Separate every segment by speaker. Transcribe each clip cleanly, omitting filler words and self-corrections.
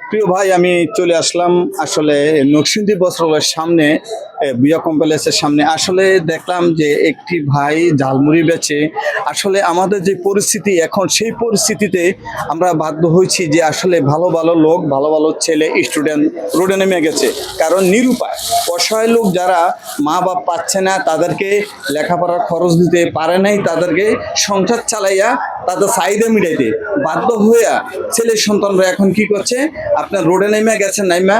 Speaker 1: প্রিয় ভাই, আমি চলে আসলাম আসলে নকশিন্দি বস্ত্রালয়ের সামনে, বুয়া কমপ্লেক্সের সামনে। আসলে দেখলাম যে একটি ভাই ঝালমুড়ি বেচে। আসলে আমাদের যে পরিস্থিতি এখন, সেই পরিস্থিতিতে আমরা বাধ্য হয়েছি যে আসলে ভালো ভালো লোক, ভালো ভালো ছেলে স্টুডেন্ট রোডে নেমে গেছে। কারণ নিরুপায় অসহায় লোক যারা মা বাপ পাচ্ছে না, তাদেরকে লেখাপড়ার খরচ দিতে পারে নাই, তাদেরকে সংসার চালাইয়া তাদের চাহিদা মিটাইতে বাধ্য হইয়া ছেলে সন্তানরা এখন কি করছে, আপনার রোডে নেমে গেছে। নাইমা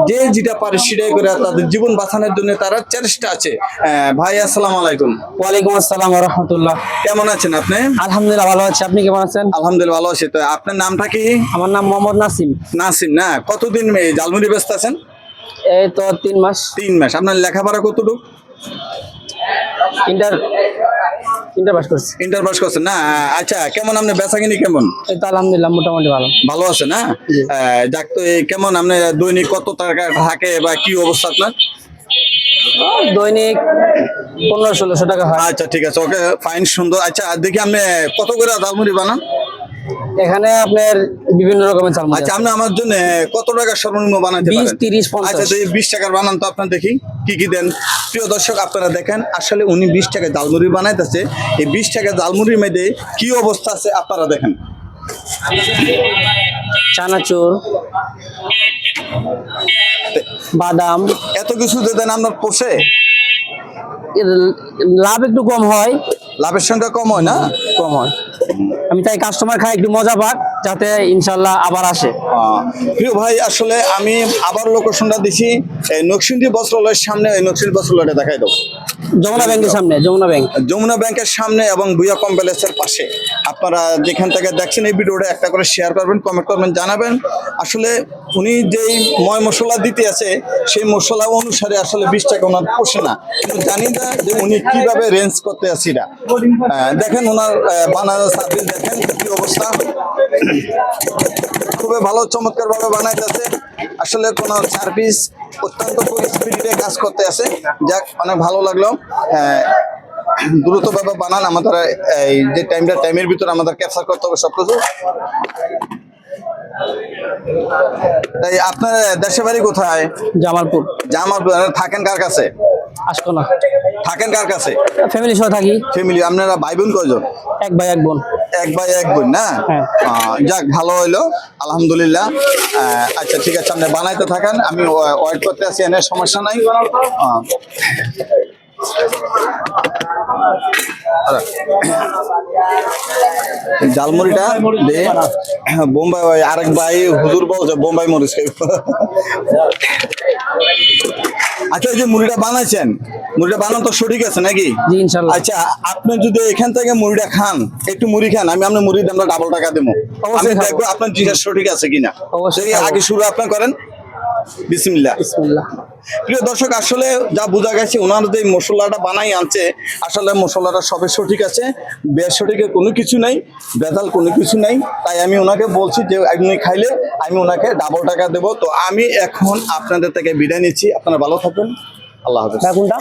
Speaker 1: যে যেটা পারে সেটাই করে তাদের জীবন বাঁচানোর জন্য তারা চেষ্টা আছে। ভাই আসসালামু আলাইকুম।
Speaker 2: ওয়ালাইকুম আসসালাম ওয়া রাহমাতুল্লাহ।
Speaker 1: কেমন আছেন আপনি?
Speaker 2: আলহামদুলিল্লাহ ভালো আছি, আপনি কেমন আছেন?
Speaker 1: আলহামদুলিল্লাহ ভালো আছি। তো আপনার নামটা কি?
Speaker 2: আমার নাম মোহাম্মদ নাসিম।
Speaker 1: নাসিম না? কতদিন জালমুড়ি ব্যস্ত আছেন?
Speaker 2: এই তো 3 মাস।
Speaker 1: 3 মাস। আপনার লেখাপড়া কতটুকু?
Speaker 2: ইন্টার ইন্টার পাস করছি।
Speaker 1: ইন্টার পাস করছেন না? আচ্ছা, কেমন আপনি বেচাকিনি কেমন?
Speaker 2: এই তো আলহামদুলিল্লাহ মোটামুটি ভালো।
Speaker 1: ভালো আছে না? যাক, তো কেমন আপনি দৈনিক কত টাকা থাকে বা কি অবস্থা আপনার?
Speaker 2: দৈনিক 1500-1600 টাকা হয়।
Speaker 1: আচ্ছা ঠিক আছে, ওকে ফাইন, সুন্দর। আচ্ছা দেখি আপনি কত করে ঝালমুড়ি বানান?
Speaker 2: এখানে আপনার বিভিন্ন রকমের চাল
Speaker 1: আচ্ছা, আপনি আমার জন্য কত টাকা সর্বনিম্ন বানাতে পারেন?
Speaker 2: 20, 30, 50।
Speaker 1: আচ্ছা, তো 20 টাকার বানান তো আপনার, দেখি কি কি দেন। প্রিয় দর্শক, আপনারা দেখেন আসলে উনি 20 টাকায় জালমুড়ি বানাইতেছে। এই 20 টাকা জালমুড়ির মধ্যে কি অবস্থা আছে আপনারা দেখেন।
Speaker 2: চানাচুর, বাদাম,
Speaker 1: এত কিছু যে দেন, আপনার পোষে?
Speaker 2: এর লাভ একটু কম হয়।
Speaker 1: লাভের সংখ্যা কম হয় না?
Speaker 2: কম হয়। আমি চাই কাস্টমার খায় একটু মজা পাক, যাতে ইনশাল্লাহ আবার আসে।
Speaker 1: প্রিয় ভাই, আসলে আমি আবার লোকেশনটা দিছি এই নকশিন্দি বস্ত্রালয়ের সামনে। এই নকশিন্দি বস্ত্রালয়টা দেখাই দাও।
Speaker 2: যমুনা ব্যাংকের সামনে, যমুনা ব্যাংক।
Speaker 1: যমুনা ব্যাংকের সামনে এবং বুয়া কমপ্লেক্সের পাশে। আপনারা যেখান থেকে দেখছেন এই ভিডিওটা একটা করে শেয়ার করবেন, কমেন্ট করবেন, জানাবেন। আসলে উনি যেই ময় মশলা দিতে আছে, সেই মশলা অনুসারে আসলে 20 টাকা ওনার পোষে না। কিন্তু জানি না যে উনি কিভাবে রেঞ্জ করতে আছে এটা। দেখেন ওনার বানানোর সার্ভিস দেখেন কি অবস্থা। খুবই ভালো, চমৎকার ভাবে বানাইতেছে। আসলে কোনো সার্ভিস অত্যন্ত স্পিডে কাজ করতে আছে। যাক, অনেক ভালো লাগলো। দ্রুতভাবে বানান, আমাদের এই যে টাইমের ভিতরে আমাদের ক্যাপচার করতে হবে সবকিছু। তাই আপনার দেশের বাড়ি কোথায়?
Speaker 2: জামালপুর।
Speaker 1: জামালপুর। থাকেন কার কাছে?
Speaker 2: আশকোনা।
Speaker 1: থাকেন কার কাছে?
Speaker 2: ফ্যামিলি সহ থাকি।
Speaker 1: ফ্যামিলি। আপনারা ভাই বোন কয়জন?
Speaker 2: এক ভাই এক বোন।
Speaker 1: এক ভাই এক বোন না?
Speaker 2: হ্যাঁ।
Speaker 1: যাক, ভালো হইলো, আলহামদুলিল্লাহ। আচ্ছা ঠিক আছে, আপনি বানাইতে থাকেন, আমি ওয়েট করতে আছি, এনে সমস্যা নাই। জালমুড়িটা দে বোম্বাই, আরেক ভাই হুজুর বলছে বোম্বাই মরিচ খাইব। আচ্ছা, এই যে মুড়িটা বানাইছেন, মুড়িটা বানানো তো সঠিক আছে নাকি?
Speaker 2: জি ইনশাআল্লাহ।
Speaker 1: আচ্ছা, আপনি যদি এখান থেকে মুড়িটা খান, একটু মুড়ি খান, আমি আপনার মুড়ির দামটা ডাবল টাকা দেবো।
Speaker 2: অবশ্যই খাবো।
Speaker 1: দেখবো আপনার জিনিস সঠিক আছে কিনা।
Speaker 2: অবশ্যই
Speaker 1: দেখি,
Speaker 2: খাবো।
Speaker 1: আগে শুরু আপনি করেন। বিসমিল্লাহ।
Speaker 2: বিসমিল্লাহ।
Speaker 1: প্রিয় দর্শক, আসলে যা বোঝা গেছে ওনার যে মশলাটা বানাই আনছে, আসলে মশলাটা সবে সঠিক আছে, বেসঠিকের কোনো কিছু নাই, ভেজাল কোনো কিছু নাই। তাই আমি ওনাকে বলছি যে উনি খাইলে আমি ওনাকে ডাবল টাকা দেবো। তো আমি এখন আপনাদের থেকে বিদায় নিচ্ছি। আপনারা ভালো থাকবেন, আল্লাহ হাফেজ।
Speaker 2: কোনটা?